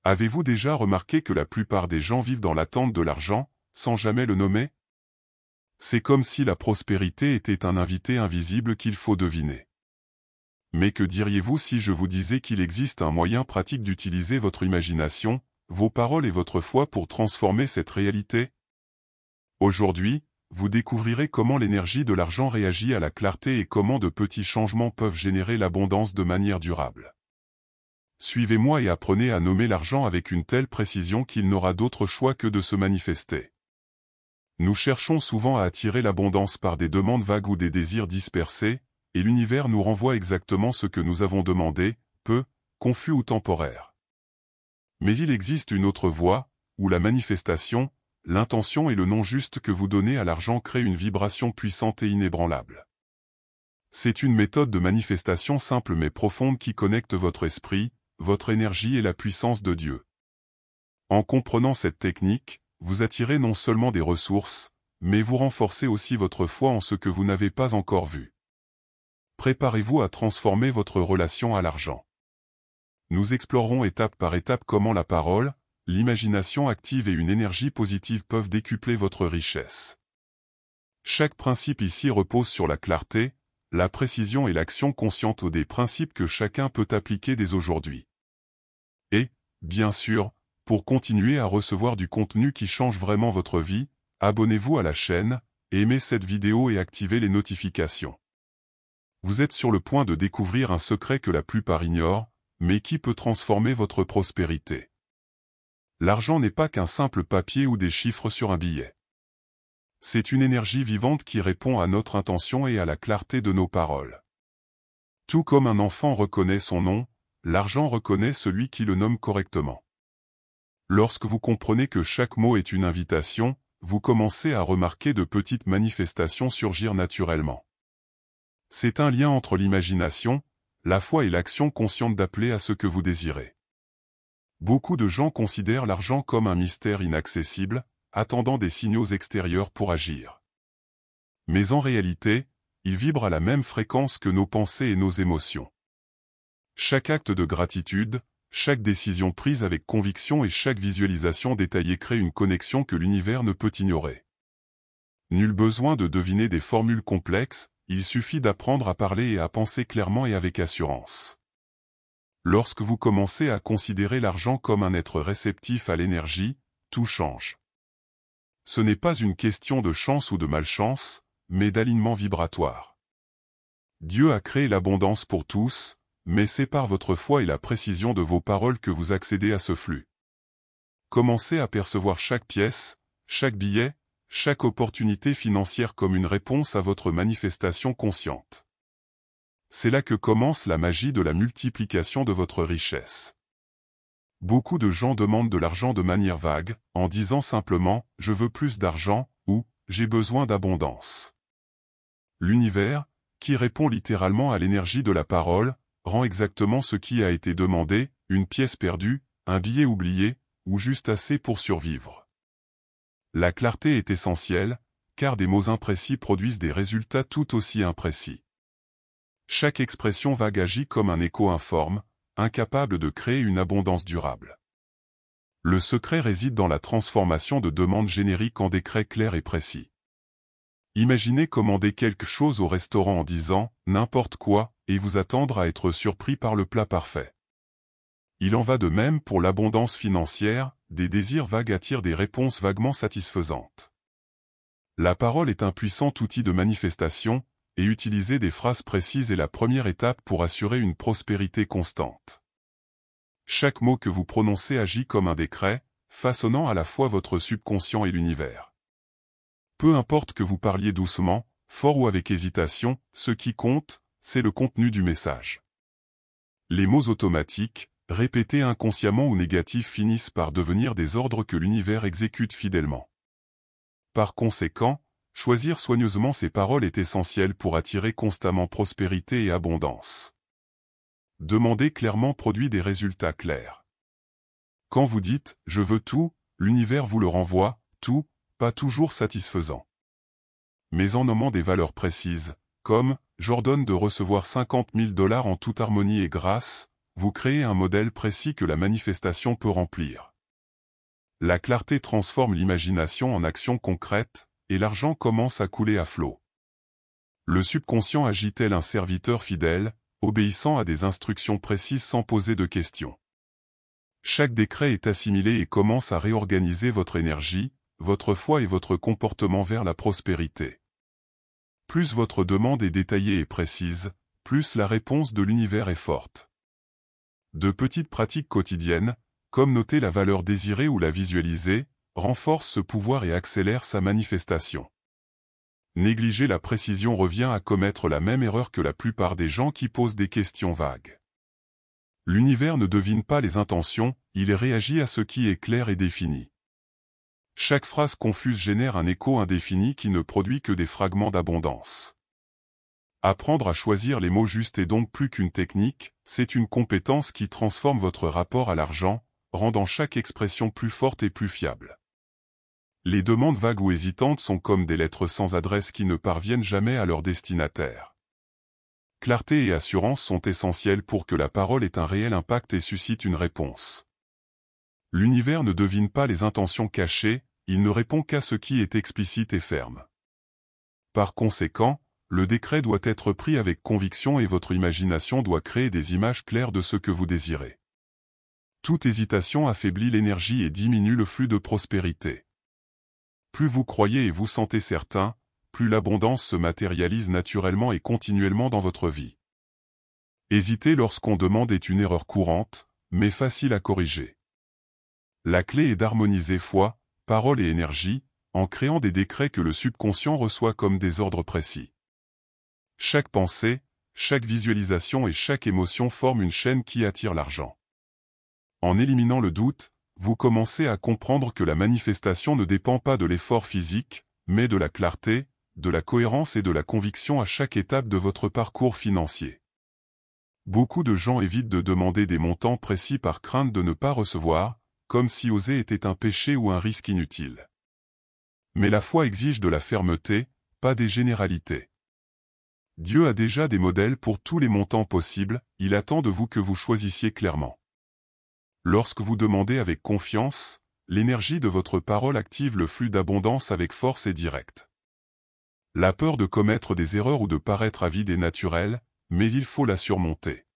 Avez-vous déjà remarqué que la plupart des gens vivent dans l'attente de l'argent, sans jamais le nommer? C'est comme si la prospérité était un invité invisible qu'il faut deviner. Mais que diriez-vous si je vous disais qu'il existe un moyen pratique d'utiliser votre imagination, vos paroles et votre foi pour transformer cette réalité? Aujourd'hui, vous découvrirez comment l'énergie de l'argent réagit à la clarté et comment de petits changements peuvent générer l'abondance de manière durable. Suivez-moi et apprenez à nommer l'argent avec une telle précision qu'il n'aura d'autre choix que de se manifester. Nous cherchons souvent à attirer l'abondance par des demandes vagues ou des désirs dispersés, et l'univers nous renvoie exactement ce que nous avons demandé, peu, confus ou temporaire. Mais il existe une autre voie, où la manifestation, l'intention et le nom juste que vous donnez à l'argent créent une vibration puissante et inébranlable. C'est une méthode de manifestation simple mais profonde qui connecte votre esprit, votre énergie et la puissance de Dieu. En comprenant cette technique, vous attirez non seulement des ressources, mais vous renforcez aussi votre foi en ce que vous n'avez pas encore vu. Préparez-vous à transformer votre relation à l'argent. Nous explorerons étape par étape comment la parole, l'imagination active et une énergie positive peuvent décupler votre richesse. Chaque principe ici repose sur la clarté, la précision et l'action consciente des principes que chacun peut appliquer dès aujourd'hui. Et, bien sûr, pour continuer à recevoir du contenu qui change vraiment votre vie, abonnez-vous à la chaîne, aimez cette vidéo et activez les notifications. Vous êtes sur le point de découvrir un secret que la plupart ignorent, mais qui peut transformer votre prospérité. L'argent n'est pas qu'un simple papier ou des chiffres sur un billet. C'est une énergie vivante qui répond à notre intention et à la clarté de nos paroles. Tout comme un enfant reconnaît son nom, l'argent reconnaît celui qui le nomme correctement. Lorsque vous comprenez que chaque mot est une invitation, vous commencez à remarquer de petites manifestations surgir naturellement. C'est un lien entre l'imagination, la foi et l'action consciente d'appeler à ce que vous désirez. Beaucoup de gens considèrent l'argent comme un mystère inaccessible, attendant des signaux extérieurs pour agir. Mais en réalité, il vibre à la même fréquence que nos pensées et nos émotions. Chaque acte de gratitude, chaque décision prise avec conviction et chaque visualisation détaillée crée une connexion que l'univers ne peut ignorer. Nul besoin de deviner des formules complexes, il suffit d'apprendre à parler et à penser clairement et avec assurance. Lorsque vous commencez à considérer l'argent comme un être réceptif à l'énergie, tout change. Ce n'est pas une question de chance ou de malchance, mais d'alignement vibratoire. Dieu a créé l'abondance pour tous, mais c'est par votre foi et la précision de vos paroles que vous accédez à ce flux. Commencez à percevoir chaque pièce, chaque billet, chaque opportunité financière comme une réponse à votre manifestation consciente. C'est là que commence la magie de la multiplication de votre richesse. Beaucoup de gens demandent de l'argent de manière vague, en disant simplement « je veux plus d'argent » ou « j'ai besoin d'abondance ». L'univers, qui répond littéralement à l'énergie de la parole, rend exactement ce qui a été demandé, une pièce perdue, un billet oublié, ou juste assez pour survivre. La clarté est essentielle, car des mots imprécis produisent des résultats tout aussi imprécis. Chaque expression vague agit comme un écho informe, incapable de créer une abondance durable. Le secret réside dans la transformation de demandes génériques en décrets clairs et précis. Imaginez commander quelque chose au restaurant en disant « n'importe quoi » et vous attendre à être surpris par le plat parfait. Il en va de même pour l'abondance financière, des désirs vagues attirent des réponses vaguement satisfaisantes. La parole est un puissant outil de manifestation, et utiliser des phrases précises est la première étape pour assurer une prospérité constante. Chaque mot que vous prononcez agit comme un décret, façonnant à la fois votre subconscient et l'univers. Peu importe que vous parliez doucement, fort ou avec hésitation, ce qui compte, c'est le contenu du message. Les mots automatiques, répétés inconsciemment ou négatifs finissent par devenir des ordres que l'univers exécute fidèlement. Par conséquent, choisir soigneusement ces paroles est essentiel pour attirer constamment prospérité et abondance. Demander clairement produit des résultats clairs. Quand vous dites « je veux tout », l'univers vous le renvoie, tout, pas toujours satisfaisant. Mais en nommant des valeurs précises, comme « j'ordonne de recevoir 50 000 $ en toute harmonie et grâce », vous créez un modèle précis que la manifestation peut remplir. La clarté transforme l'imagination en action concrète, et l'argent commence à couler à flot. Le subconscient agit tel un serviteur fidèle, obéissant à des instructions précises sans poser de questions. Chaque décret est assimilé et commence à réorganiser votre énergie, votre foi et votre comportement vers la prospérité. Plus votre demande est détaillée et précise, plus la réponse de l'univers est forte. De petites pratiques quotidiennes, comme noter la valeur désirée ou la visualiser, renforcent ce pouvoir et accélèrent sa manifestation. Négliger la précision revient à commettre la même erreur que la plupart des gens qui posent des questions vagues. L'univers ne devine pas les intentions, il réagit à ce qui est clair et défini. Chaque phrase confuse génère un écho indéfini qui ne produit que des fragments d'abondance. Apprendre à choisir les mots justes est donc plus qu'une technique, c'est une compétence qui transforme votre rapport à l'argent, rendant chaque expression plus forte et plus fiable. Les demandes vagues ou hésitantes sont comme des lettres sans adresse qui ne parviennent jamais à leur destinataire. Clarté et assurance sont essentielles pour que la parole ait un réel impact et suscite une réponse. L'univers ne devine pas les intentions cachées, il ne répond qu'à ce qui est explicite et ferme. Par conséquent, le décret doit être pris avec conviction et votre imagination doit créer des images claires de ce que vous désirez. Toute hésitation affaiblit l'énergie et diminue le flux de prospérité. Plus vous croyez et vous sentez certain, plus l'abondance se matérialise naturellement et continuellement dans votre vie. Hésiter lorsqu'on demande est une erreur courante, mais facile à corriger. La clé est d'harmoniser foi, parole et énergie, en créant des décrets que le subconscient reçoit comme des ordres précis. Chaque pensée, chaque visualisation et chaque émotion forment une chaîne qui attire l'argent. En éliminant le doute, vous commencez à comprendre que la manifestation ne dépend pas de l'effort physique, mais de la clarté, de la cohérence et de la conviction à chaque étape de votre parcours financier. Beaucoup de gens évitent de demander des montants précis par crainte de ne pas recevoir, comme si oser était un péché ou un risque inutile. Mais la foi exige de la fermeté, pas des généralités. Dieu a déjà des modèles pour tous les montants possibles, il attend de vous que vous choisissiez clairement. Lorsque vous demandez avec confiance, l'énergie de votre parole active le flux d'abondance avec force et direct. La peur de commettre des erreurs ou de paraître avide est naturelle, mais il faut la surmonter.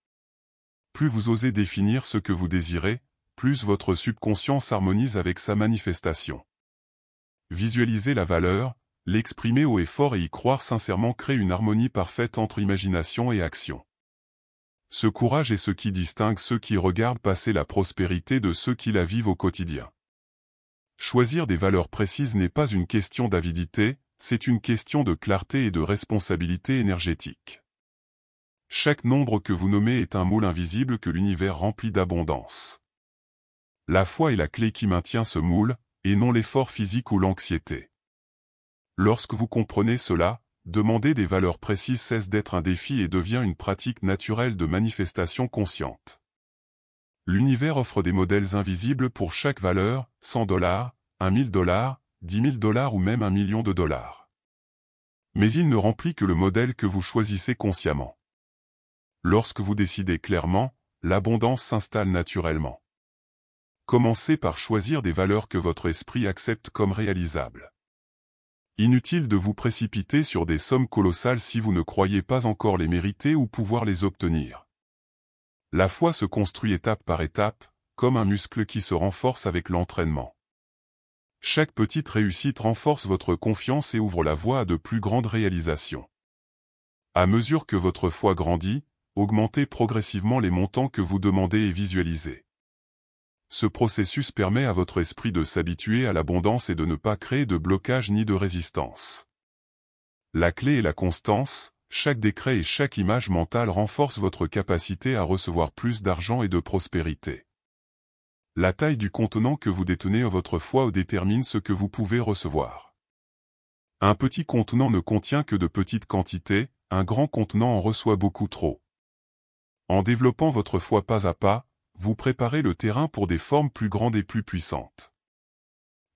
Plus vous osez définir ce que vous désirez, plus votre subconscient s'harmonise avec sa manifestation. Visualiser la valeur, l'exprimer haut et fort et y croire sincèrement crée une harmonie parfaite entre imagination et action. Ce courage est ce qui distingue ceux qui regardent passer la prospérité de ceux qui la vivent au quotidien. Choisir des valeurs précises n'est pas une question d'avidité, c'est une question de clarté et de responsabilité énergétique. Chaque nombre que vous nommez est un moule invisible que l'univers remplit d'abondance. La foi est la clé qui maintient ce moule, et non l'effort physique ou l'anxiété. Lorsque vous comprenez cela, demander des valeurs précises cesse d'être un défi et devient une pratique naturelle de manifestation consciente. L'univers offre des modèles invisibles pour chaque valeur, $100, $1000, $10 000 ou même $1 million. Mais il ne remplit que le modèle que vous choisissez consciemment. Lorsque vous décidez clairement, l'abondance s'installe naturellement. Commencez par choisir des valeurs que votre esprit accepte comme réalisables. Inutile de vous précipiter sur des sommes colossales si vous ne croyez pas encore les mériter ou pouvoir les obtenir. La foi se construit étape par étape, comme un muscle qui se renforce avec l'entraînement. Chaque petite réussite renforce votre confiance et ouvre la voie à de plus grandes réalisations. À mesure que votre foi grandit, augmentez progressivement les montants que vous demandez et visualisez. Ce processus permet à votre esprit de s'habituer à l'abondance et de ne pas créer de blocage ni de résistance. La clé est la constance, chaque décret et chaque image mentale renforce votre capacité à recevoir plus d'argent et de prospérité. La taille du contenant que vous détenez à votre foi détermine ce que vous pouvez recevoir. Un petit contenant ne contient que de petites quantités, un grand contenant en reçoit beaucoup trop. En développant votre foi pas à pas, vous préparez le terrain pour des formes plus grandes et plus puissantes.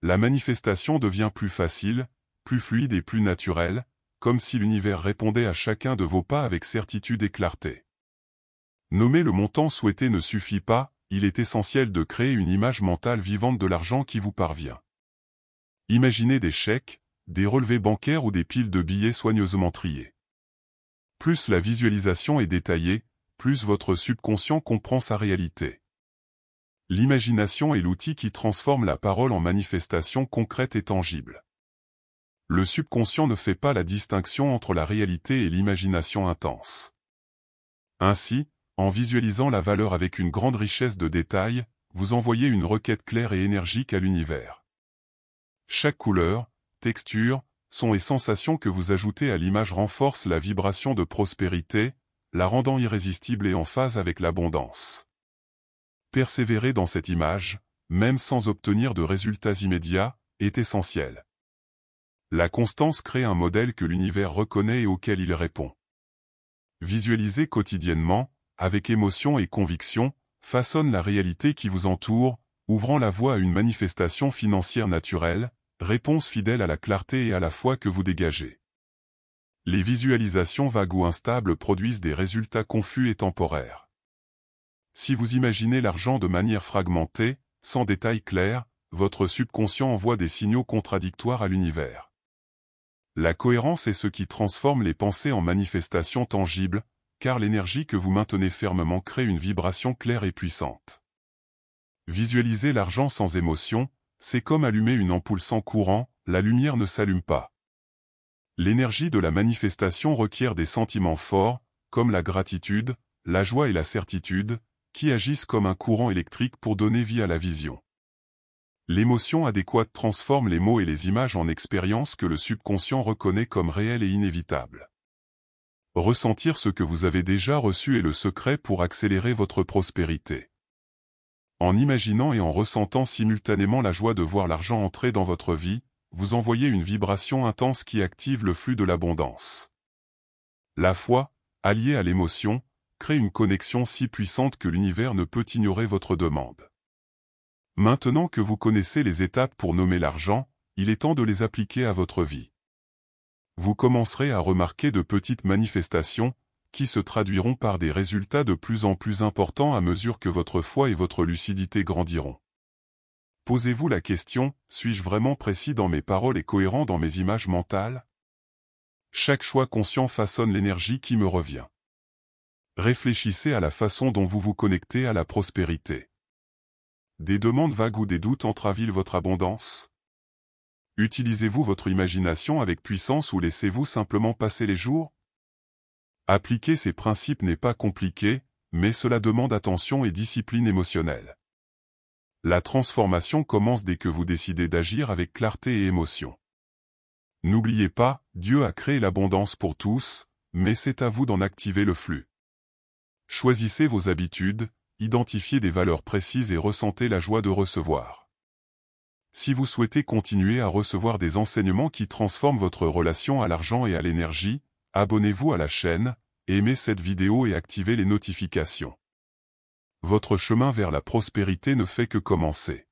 La manifestation devient plus facile, plus fluide et plus naturelle, comme si l'univers répondait à chacun de vos pas avec certitude et clarté. Nommer le montant souhaité ne suffit pas, il est essentiel de créer une image mentale vivante de l'argent qui vous parvient. Imaginez des chèques, des relevés bancaires ou des piles de billets soigneusement triés. Plus la visualisation est détaillée, plus votre subconscient comprend sa réalité. L'imagination est l'outil qui transforme la parole en manifestation concrète et tangible. Le subconscient ne fait pas la distinction entre la réalité et l'imagination intense. Ainsi, en visualisant la valeur avec une grande richesse de détails, vous envoyez une requête claire et énergique à l'univers. Chaque couleur, texture, son et sensation que vous ajoutez à l'image renforce la vibration de prospérité, la rendant irrésistible et en phase avec l'abondance. Persévérer dans cette image, même sans obtenir de résultats immédiats, est essentiel. La constance crée un modèle que l'univers reconnaît et auquel il répond. Visualiser quotidiennement, avec émotion et conviction, façonne la réalité qui vous entoure, ouvrant la voie à une manifestation financière naturelle, réponse fidèle à la clarté et à la foi que vous dégagez. Les visualisations vagues ou instables produisent des résultats confus et temporaires. Si vous imaginez l'argent de manière fragmentée, sans détails clairs, votre subconscient envoie des signaux contradictoires à l'univers. La cohérence est ce qui transforme les pensées en manifestations tangibles, car l'énergie que vous maintenez fermement crée une vibration claire et puissante. Visualiser l'argent sans émotion, c'est comme allumer une ampoule sans courant, la lumière ne s'allume pas. L'énergie de la manifestation requiert des sentiments forts, comme la gratitude, la joie et la certitude, qui agissent comme un courant électrique pour donner vie à la vision. L'émotion adéquate transforme les mots et les images en expériences que le subconscient reconnaît comme réelles et inévitables. Ressentir ce que vous avez déjà reçu est le secret pour accélérer votre prospérité. En imaginant et en ressentant simultanément la joie de voir l'argent entrer dans votre vie, vous envoyez une vibration intense qui active le flux de l'abondance. La foi, alliée à l'émotion, crée une connexion si puissante que l'univers ne peut ignorer votre demande. Maintenant que vous connaissez les étapes pour nommer l'argent, il est temps de les appliquer à votre vie. Vous commencerez à remarquer de petites manifestations, qui se traduiront par des résultats de plus en plus importants à mesure que votre foi et votre lucidité grandiront. Posez-vous la question, suis-je vraiment précis dans mes paroles et cohérent dans mes images mentales? Chaque choix conscient façonne l'énergie qui me revient. Réfléchissez à la façon dont vous vous connectez à la prospérité. Des demandes vagues ou des doutes entravent-ils votre abondance? Utilisez-vous votre imagination avec puissance ou laissez-vous simplement passer les jours? Appliquer ces principes n'est pas compliqué, mais cela demande attention et discipline émotionnelle. La transformation commence dès que vous décidez d'agir avec clarté et émotion. N'oubliez pas, Dieu a créé l'abondance pour tous, mais c'est à vous d'en activer le flux. Choisissez vos habitudes, identifiez des valeurs précises et ressentez la joie de recevoir. Si vous souhaitez continuer à recevoir des enseignements qui transforment votre relation à l'argent et à l'énergie, abonnez-vous à la chaîne, aimez cette vidéo et activez les notifications. Votre chemin vers la prospérité ne fait que commencer.